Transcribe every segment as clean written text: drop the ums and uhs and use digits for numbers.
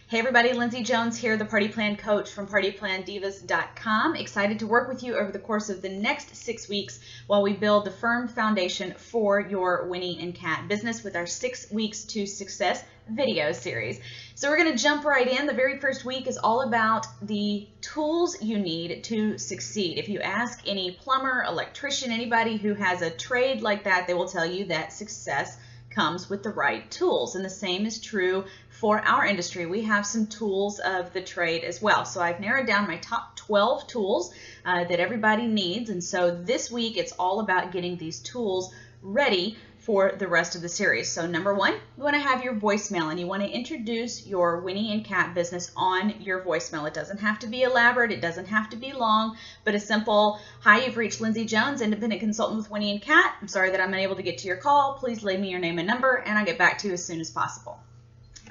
Hey everybody, Lindsay Jones here, the Party Plan Coach from PartyPlanDivas.com. Excited to work with you over the course of the next 6 weeks while we build the firm foundation for your Winnie and Cat business with our 6 Weeks to Success video series. So we're going to jump right in. The very first week is all about the tools you need to succeed. If you ask any plumber, electrician, anybody who has a trade like that, they will tell you that success comes with the right tools. And the same is true for our industry. We have some tools of the trade as well. So I've narrowed down my top 12 tools that everybody needs. And so this week it's all about getting these tools ready for the rest of the series. So number one, you want to have your voicemail and you want to introduce your Winnie and Cat business on your voicemail. It doesn't have to be elaborate, it doesn't have to be long, but a simple, hi, you've reached Lindsay Jones, independent consultant with Winnie and Cat. I'm sorry that I'm unable to get to your call. Please leave me your name and number and I'll get back to you as soon as possible.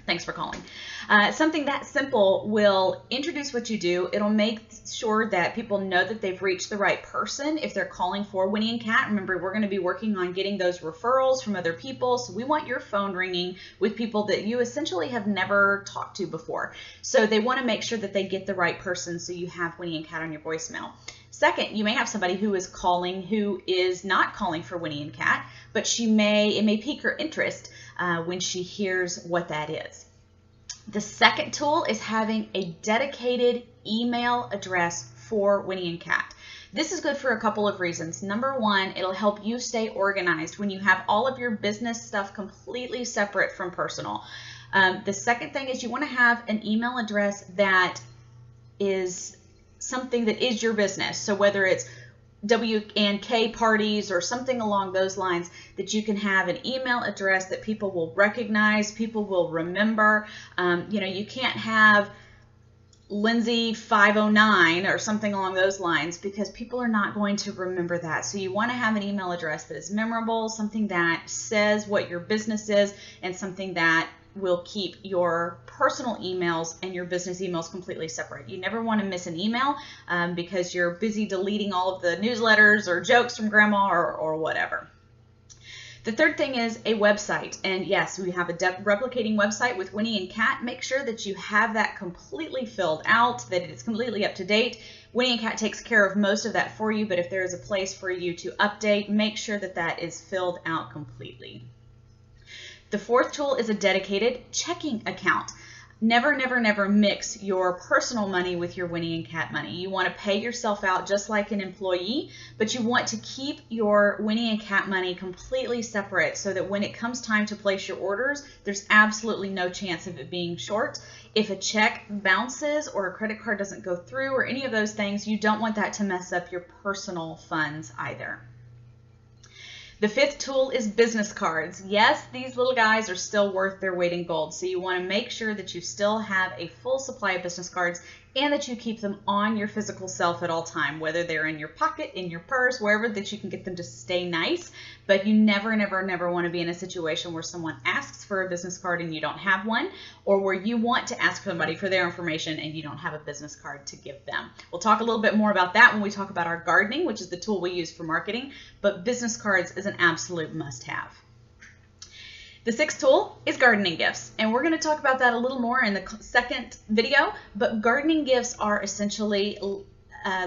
Thanks for calling. Something that simple will introduce what you do. It'll make sure that people know that they've reached the right person if they're calling for Winnie and Cat. Remember, we're going to be working on getting those referrals from other people. So we want your phone ringing with people that you essentially have never talked to before. So they want to make sure that they get the right person so you have Winnie and Cat on your voicemail. Second, you may have somebody who is calling who is not calling for Winnie and Cat, but it may pique her interest when she hears what that is. The second tool is having a dedicated email address for Winnie and Cat. This is good for a couple of reasons. Number one, it'll help you stay organized when you have all of your business stuff completely separate from personal. The second thing is you want to have an email address that is something that is your business. So whether it's W&K parties or something along those lines, that you can have an email address that people will recognize, people will remember. You can't have Lindsay 509 or something along those lines because people are not going to remember that. So you want to have an email address that is memorable, something that says what your business is, and something that will keep your personal emails and your business emails completely separate. You never want to miss an email because you're busy deleting all of the newsletters or jokes from grandma or whatever. The third thing is a website. And yes, we have a replicating website with Winnie and Cat. Make sure that you have that completely filled out, that it's completely up to date. Winnie and Cat takes care of most of that for you, but if there is a place for you to update, make sure that that is filled out completely. The fourth tool is a dedicated checking account. Never, never, never mix your personal money with your Winnie and Cat money. You want to pay yourself out just like an employee, but you want to keep your Winnie and Cat money completely separate so that when it comes time to place your orders, there's absolutely no chance of it being short. If a check bounces or a credit card doesn't go through or any of those things, you don't want that to mess up your personal funds either. The fifth tool is business cards. Yes, these little guys are still worth their weight in gold. So you want to make sure that you still have a full supply of business cards and that you keep them on your physical self at all time, whether they're in your pocket, in your purse, wherever that you can get them to stay nice. But you never, never, never want to be in a situation where someone asks for a business card and you don't have one, or where you want to ask somebody for their information and you don't have a business card to give them. We'll talk a little bit more about that when we talk about our gardening, which is the tool we use for marketing, but business cards is an absolute must-have. The sixth tool is gardening gifts, and we're going to talk about that a little more in the second video, but gardening gifts are essentially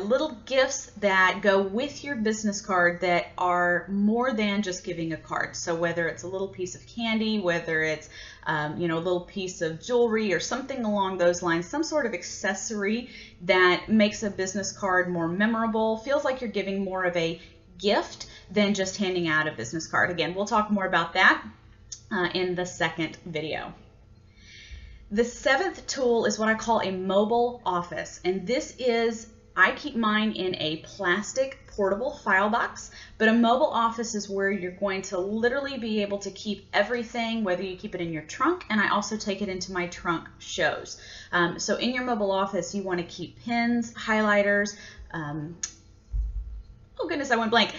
little gifts that go with your business card that are more than just giving a card. So whether it's a little piece of candy, whether it's a little piece of jewelry or something along those lines, some sort of accessory that makes a business card more memorable, feels like you're giving more of a gift than just handing out a business card. Again, we'll talk more about that in the second video. The seventh tool is what I call a mobile office, and this is, I keep mine in a plastic portable file box, but a mobile office is where you're going to literally be able to keep everything, whether you keep it in your trunk, and I also take it into my trunk shows. So in your mobile office, you want to keep pens, highlighters, oh goodness, I went blank,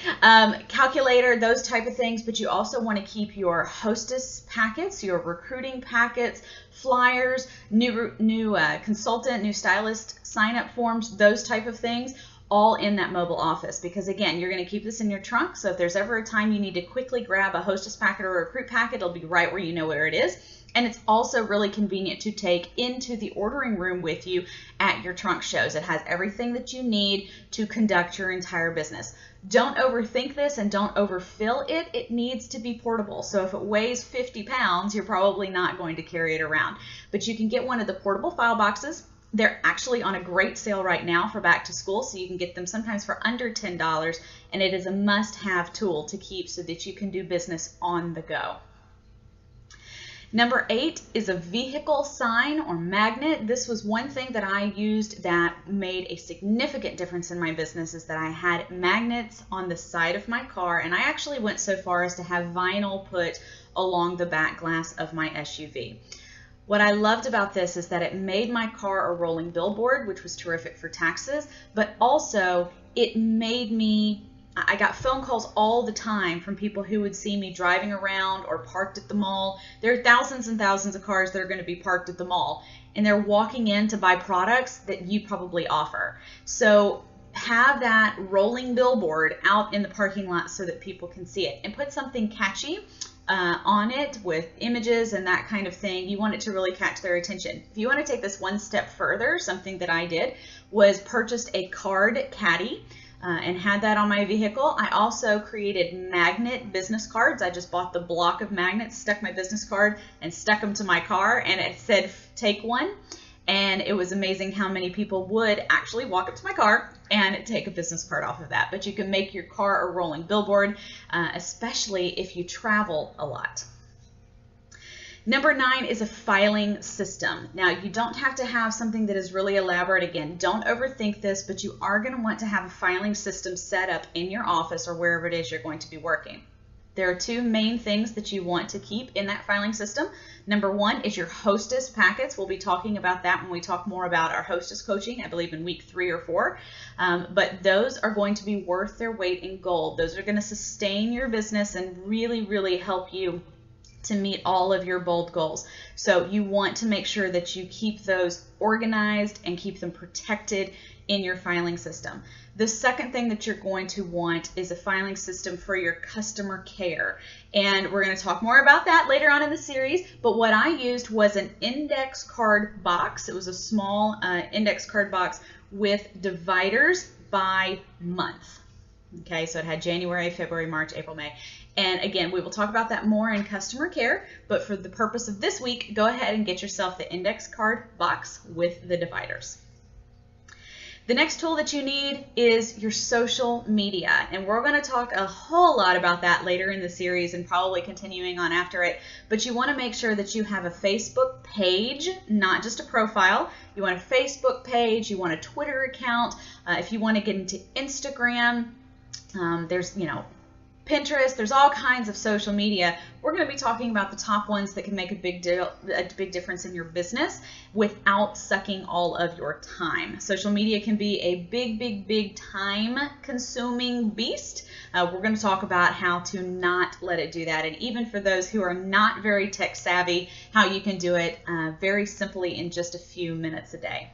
calculator, those type of things, but you also want to keep your hostess packets, your recruiting packets, flyers, new consultant, new stylist sign-up forms, those type of things, all in that mobile office. Because again, you're going to keep this in your trunk, so if there's ever a time you need to quickly grab a hostess packet or a recruit packet, it'll be right where you know where it is. And it's also really convenient to take into the ordering room with you at your trunk shows. It has everything that you need to conduct your entire business. Don't overthink this and don't overfill it. It needs to be portable. So if it weighs 50 pounds, you're probably not going to carry it around. But you can get one of the portable file boxes. They're actually on a great sale right now for back to school, so you can get them sometimes for under $10, and it is a must-have tool to keep so that you can do business on the go. Number 8 is a vehicle sign or magnet. This was one thing that I used that made a significant difference in my business, is that I had magnets on the side of my car, and I actually went so far as to have vinyl put along the back glass of my SUV. What I loved about this is that it made my car a rolling billboard, which was terrific for taxes, but also it made me, I got phone calls all the time from people who would see me driving around or parked at the mall. There are thousands and thousands of cars that are going to be parked at the mall, and they're walking in to buy products that you probably offer. So have that rolling billboard out in the parking lot so that people can see it, and put something catchy on it with images and that kind of thing. You want it to really catch their attention. If you want to take this one step further, something that I did was purchased a card caddy and had that on my vehicle. I also created magnet business cards. I just bought the block of magnets, stuck my business card, and stuck them to my car, and it said, "Take one." And it was amazing how many people would actually walk up to my car and take a business card off of that. But you can make your car a rolling billboard, especially if you travel a lot. Number 9 is a filing system. Now, you don't have to have something that is really elaborate. Again, don't overthink this, but you are going to want to have a filing system set up in your office or wherever it is you're going to be working. There are 2 main things that you want to keep in that filing system. Number 1 is your hostess packets. We'll be talking about that when we talk more about our hostess coaching, I believe in week 3 or 4. But those are going to be worth their weight in gold. Those are going to sustain your business and really, really help you to meet all of your bold goals. So you want to make sure that you keep those organized and keep them protected in your filing system. The second thing that you're going to want is a filing system for your customer care. And we're going to talk more about that later on in the series. But what I used was an index card box. It was a small index card box with dividers by month. Okay, so it had January, February, March, April, May. And again, we will talk about that more in customer care, but for the purpose of this week, go ahead and get yourself the index card box with the dividers. The next tool that you need is your social media, and we're going to talk a whole lot about that later in the series and probably continuing on after it, but you want to make sure that you have a Facebook page, not just a profile. You want a Facebook page, you want a Twitter account. If you want to get into Instagram, there's, Pinterest, there's all kinds of social media. We're going to be talking about the top ones that can make a big difference in your business without sucking all of your time. Social media can be a big time consuming beast. We're going to talk about how to not let it do that. And even for those who are not very tech savvy, how you can do it very simply in just a few minutes a day.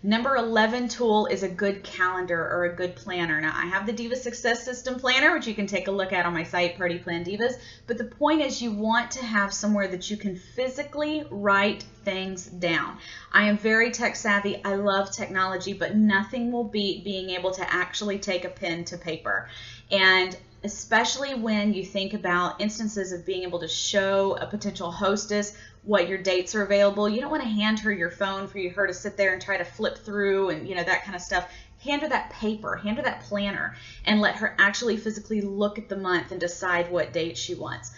Number 11 tool is a good calendar or a good planner. Now, I have the Diva Success System Planner, which you can take a look at on my site, Party Plan Divas. But the point is you want to have somewhere that you can physically write things down. I am very tech savvy. I love technology, but nothing will beat being able to actually take a pen to paper. And especially when you think about instances of being able to show a potential hostess what your dates are available. You don't want to hand her your phone for her to sit there and try to flip through and that kind of stuff. Hand her that paper, hand her that planner, and let her actually physically look at the month and decide what date she wants.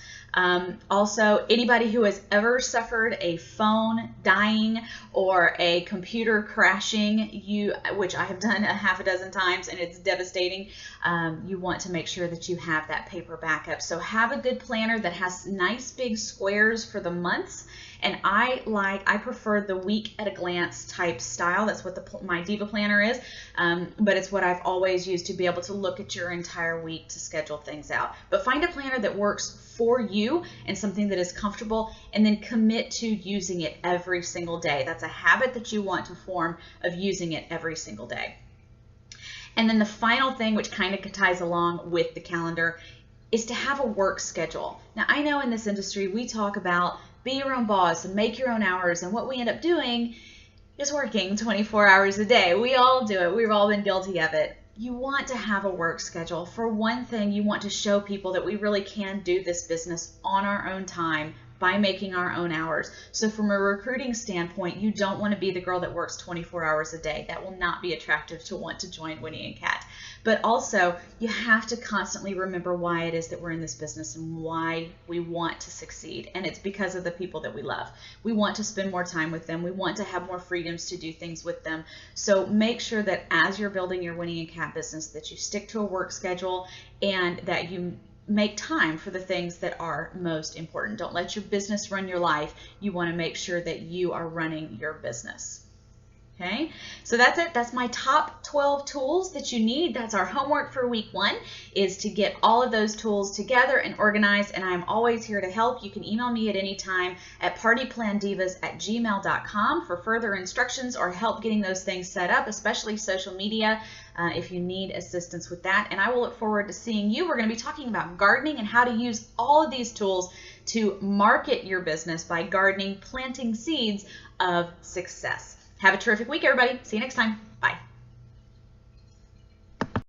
Also, anybody who has ever suffered a phone dying or a computer crashing, which I have done a half a dozen times and it's devastating, you want to make sure that you have that paper backup. So have a good planner that has nice big squares for the months. And I prefer the week at a glance type style. That's what my Diva Planner is, but it's what I've always used to be able to look at your entire week to schedule things out. But find a planner that works for you and something that is comfortable, and then commit to using it every single day. That's a habit that you want to form of using it every single day. And then the final thing, which kind of ties along with the calendar, is to have a work schedule. Now, I know in this industry we talk about be your own boss and make your own hours. And what we end up doing is working 24 hours a day. We all do it. We've all been guilty of it. You want to have a work schedule. For one thing, you want to show people that we really can do this business on our own time by making our own hours. So from a recruiting standpoint, you don't want to be the girl that works 24 hours a day. That will not be attractive to want to join Winnie and Kat. But also, you have to constantly remember why it is that we're in this business and why we want to succeed. And it's because of the people that we love. We want to spend more time with them. We want to have more freedoms to do things with them. So make sure that as you're building your Winnie and Kat business, that you stick to a work schedule and that you make time for the things that are most important. Don't let your business run your life. You want to make sure that you are running your business. Okay, so that's it. That's my top 12 tools that you need. That's our homework for week 1, is to get all of those tools together and organized, and I'm always here to help. You can email me at any time at partyplandivas@gmail.com for further instructions or help getting those things set up, especially social media, if you need assistance with that. And I will look forward to seeing you. We're going to be talking about gardening and how to use all of these tools to market your business by gardening, planting seeds of success. Have a terrific week, everybody. See you next time. Bye.